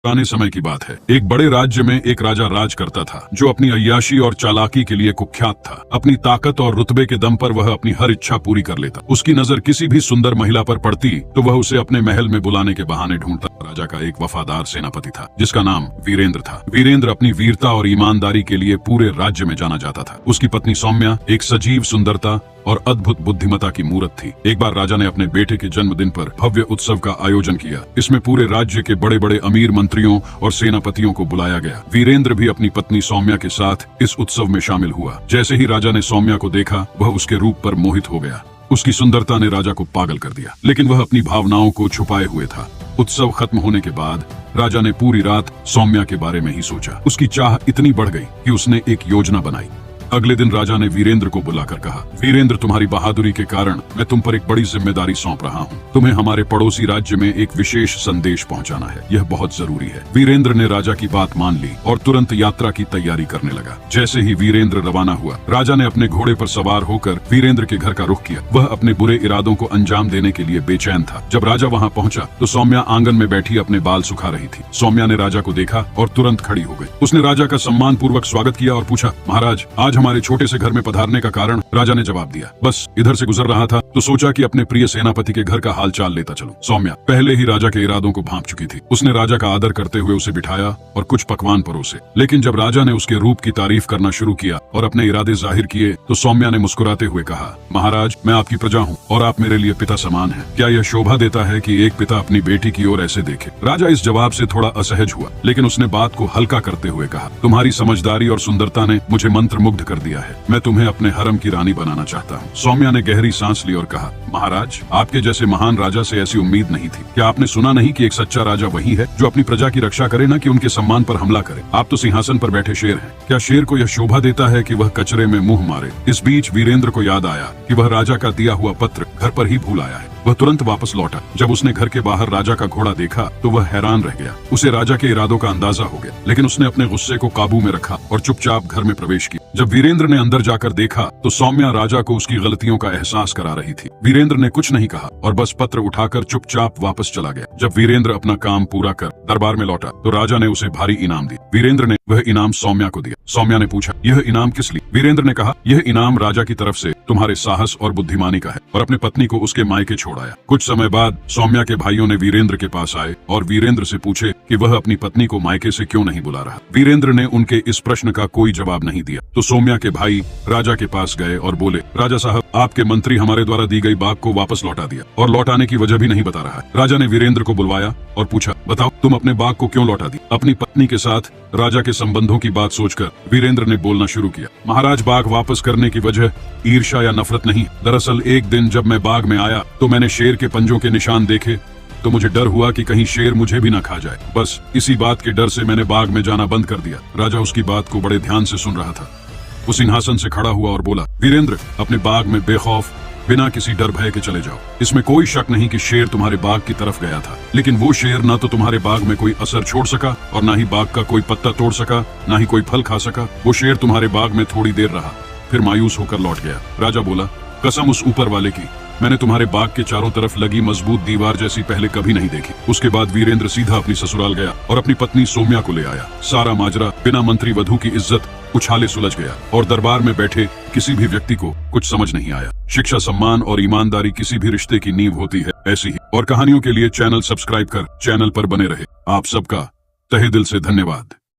पुराने समय की बात है। एक बड़े राज्य में एक राजा राज करता था, जो अपनी अय्याशी और चालाकी के लिए कुख्यात था। अपनी ताकत और रुतबे के दम पर वह अपनी हर इच्छा पूरी कर लेता। उसकी नजर किसी भी सुंदर महिला पर पड़ती तो वह उसे अपने महल में बुलाने के बहाने ढूंढता। राजा का एक वफादार सेनापति था, जिसका नाम वीरेंद्र था। वीरेंद्र अपनी वीरता और ईमानदारी के लिए पूरे राज्य में जाना जाता था। उसकी पत्नी सौम्या एक सजीव सुंदरता और अद्भुत बुद्धिमता की मूरत थी। एक बार राजा ने अपने बेटे के जन्मदिन पर भव्य उत्सव का आयोजन किया। इसमें पूरे राज्य के बड़े बड़े अमीर मंत्रियों और सेनापतियों को बुलाया गया। वीरेंद्र भी अपनी पत्नी सौम्या के साथ इस उत्सव में शामिल हुआ। जैसे ही राजा ने सौम्या को देखा, वह उसके रूप पर मोहित हो गया। उसकी सुंदरता ने राजा को पागल कर दिया, लेकिन वह अपनी भावनाओं को छुपाए हुए था। उत्सव खत्म होने के बाद राजा ने पूरी रात सौम्या के बारे में ही सोचा। उसकी चाह इतनी बढ़ गई कि उसने एक योजना बनाई। अगले दिन राजा ने वीरेंद्र को बुलाकर कहा, वीरेंद्र, तुम्हारी बहादुरी के कारण मैं तुम पर एक बड़ी जिम्मेदारी सौंप रहा हूँ। तुम्हें हमारे पड़ोसी राज्य में एक विशेष संदेश पहुँचाना है। यह बहुत जरूरी है। वीरेंद्र ने राजा की बात मान ली और तुरंत यात्रा की तैयारी करने लगा। जैसे ही वीरेंद्र रवाना हुआ, राजा ने अपने घोड़े पर सवार होकर वीरेंद्र के घर का रुख किया। वह अपने बुरे इरादों को अंजाम देने के लिए बेचैन था। जब राजा वहाँ पहुँचा तो सौम्या आंगन में बैठी अपने बाल सुखा रही थी। सौम्या ने राजा को देखा और तुरंत खड़ी हो गई। उसने राजा का सम्मान पूर्वक स्वागत किया और पूछा, महाराज, आज हमारे छोटे से घर में पधारने का कारण? राजा ने जवाब दिया, बस इधर से गुजर रहा था तो सोचा कि अपने प्रिय सेनापति के घर का हाल चाल लेता चलूं। सौम्या पहले ही राजा के इरादों को भांप चुकी थी। उसने राजा का आदर करते हुए उसे बिठाया और कुछ पकवान परोसे। लेकिन जब राजा ने उसके रूप की तारीफ करना शुरू किया और अपने इरादे जाहिर किए तो सौम्या ने मुस्कुराते हुए कहा, महाराज, मैं आपकी प्रजा हूँ और आप मेरे लिए पिता समान हैं। क्या यह शोभा देता है कि एक पिता अपनी बेटी की ओर ऐसे देखे? राजा इस जवाब से थोड़ा असहज हुआ, लेकिन उसने बात को हल्का करते हुए कहा, तुम्हारी समझदारी और सुंदरता ने मुझे मंत्रमुग्ध कर दिया है। मैं तुम्हें अपने हरम की रानी बनाना चाहता हूँ। सौम्या ने गहरी सांस ली और कहा, महाराज, आपके जैसे महान राजा से ऐसी उम्मीद नहीं थी। क्या आपने सुना नहीं कि एक सच्चा राजा वही है जो अपनी प्रजा की रक्षा करे, न कि उनके सम्मान पर हमला करे? आप तो सिंहासन पर बैठे शेर हैं। क्या शेर को यह शोभा देता है कि वह कचरे में मुंह मारे? इस बीच वीरेंद्र को याद आया कि वह राजा का दिया हुआ पत्र घर पर ही भूल आया है। वह तुरंत वापस लौटा। जब उसने घर के बाहर राजा का घोड़ा देखा तो वह हैरान रह गया। उसे राजा के इरादों का अंदाजा हो गया, लेकिन उसने अपने गुस्से को काबू में रखा और चुपचाप घर में प्रवेश किया। जब वीरेंद्र ने अंदर जाकर देखा तो सौम्या राजा को उसकी गलतियों का एहसास करा रही थी। वीरेंद्र ने कुछ नहीं कहा और बस पत्र उठाकर चुपचाप वापस चला गया। जब वीरेंद्र अपना काम पूरा कर दरबार में लौटा तो राजा ने उसे भारी इनाम दिया। वीरेंद्र ने वह इनाम सौम्या को दिया। सौम्या ने पूछा, यह इनाम किस लिए? वीरेंद्र ने कहा, यह इनाम राजा की तरफ से तुम्हारे साहस और बुद्धिमानी का है, और अपने पत्नी को उसके मायके छोड़ आया। कुछ समय बाद सौम्या के भाइयों ने वीरेंद्र के पास आए और वीरेंद्र से पूछे कि वह अपनी पत्नी को मायके से क्यों नहीं बुला रहा। वीरेंद्र ने उनके इस प्रश्न का कोई जवाब नहीं दिया। तो सौम्या के भाई राजा के पास गए और बोले, राजा साहब, आपके मंत्री हमारे द्वारा दी गई बाग को वापस लौटा दिया और लौटाने की वजह भी नहीं बता रहा है। राजा ने वीरेंद्र को बुलवाया और पूछा, बताओ, तुम अपने बाग को क्यों लौटा दी? अपनी पत्नी के साथ राजा के संबंधों की बात सोचकर वीरेंद्र ने बोलना शुरू किया, महाराज, बाग वापस करने की वजह ईर्ष्या या नफरत नहीं। दरअसल एक दिन जब मैं बाग में आया तो मैंने शेर के पंजों के निशान देखे तो मुझे डर हुआ कि कहीं शेर मुझे भी न खा जाए। बस इसी बात के डर से मैंने बाग में जाना बंद कर दिया। राजा उसकी बात को बड़े ध्यान से सुन रहा था। वो सिंहासन से खड़ा हुआ और बोला, वीरेंद्र, अपने बाग में बेखौफ बिना किसी डर भय के चले जाओ। इसमें कोई शक नहीं कि शेर तुम्हारे बाग की तरफ गया था, लेकिन वो शेर न तो तुम्हारे बाग में कोई असर छोड़ सका और न ही बाग का कोई पत्ता तोड़ सका, न ही कोई फल खा सका। वो शेर तुम्हारे बाग में थोड़ी देर रहा, फिर मायूस होकर लौट गया। राजा बोला, कसम उस ऊपर वाले की, मैंने तुम्हारे बाग के चारों तरफ लगी मजबूत दीवार जैसी पहले कभी नहीं देखी। उसके बाद वीरेंद्र सीधा अपनी ससुराल गया और अपनी पत्नी सौम्या को ले आया। सारा माजरा बिना मंत्री वधू की इज्जत उछाले सुलझ गया और दरबार में बैठे किसी भी व्यक्ति को कुछ समझ नहीं आया। शिक्षा, सम्मान और ईमानदारी किसी भी रिश्ते की नींव होती है। ऐसी ही और कहानियों के लिए चैनल सब्सक्राइब कर चैनल पर बने रहे। आप सबका तहे दिल से धन्यवाद।